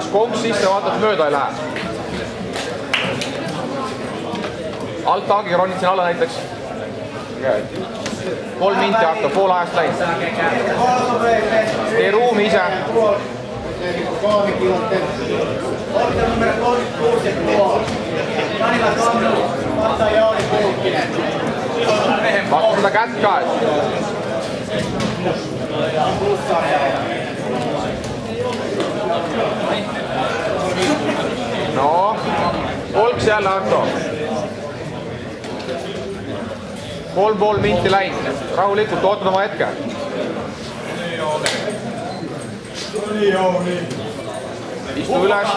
kas konks sisse vaatad mööda ei lähe. Alt taagiga ronid siin alla näiteks. 3 minti Arto, pool ajast läinud. Tee ruumi ise. Vaata seda kätt ka, et. No, kolks jälle Arto. 3,5 minti läinud. Rahulikult ootad oma hetke. Istu üles.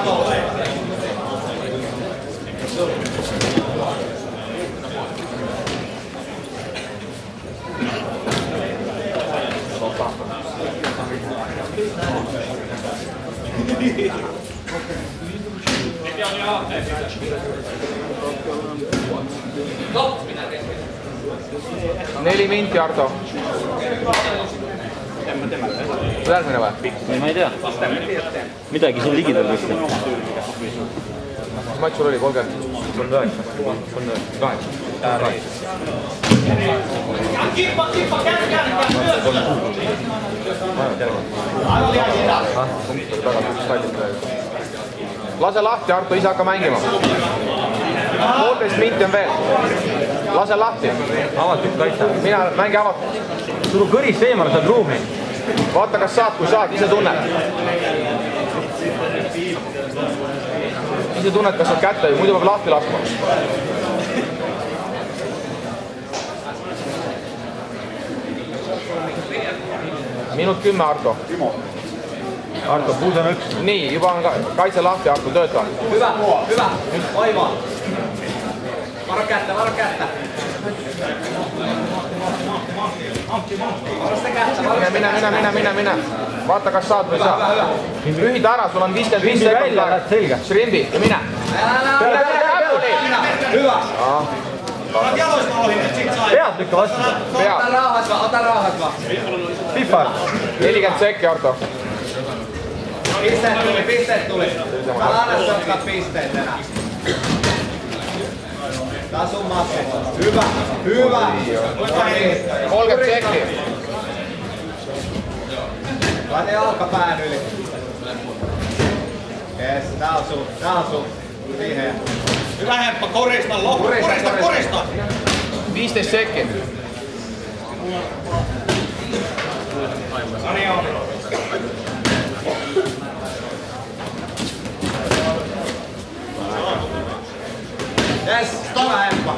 Neli minti, Arto. Järgmine või? Ma ei tea. Midagi siin ligidal vist. Mis matš sul oli? 30? 38. Lase lahti, Arto, ise hakka mängima. 1,5 minti on veel. Lase lahti. Avatud kaitse. Mina mängi avatud. Suru kõrist eemale, saad ruumi. Vaata, kas saad, kui saad, ise tunned. Ise tunned, kas saad kätte, muidu peab lahti laskma. Minut 10, Arto. Arto, puud on 1. Nii, juba on kaitse lahti, Arto, tööta. Hyvä, hyvä. Aivan. Varo kättä, varo kättä. Minä. Vaata, kas saad või saa. Ühida ära, sul on 55 sekundit. Shrimbi ja minä. Hyvä. Pead lükka vastu. Ota rauhat vaan. Pifar. 40 sekki, Arto. Pisteet tuli. Älä anna se ottaa pisteet enää. Tää on sun matsi. Hyvä. 30 sekki. Laita jalkapään yli. Jes, tää on sun. Siihen. Hyvä Hemppa, korista loppu. Korista. 15 sekki. Jes, hyvä Hemppa.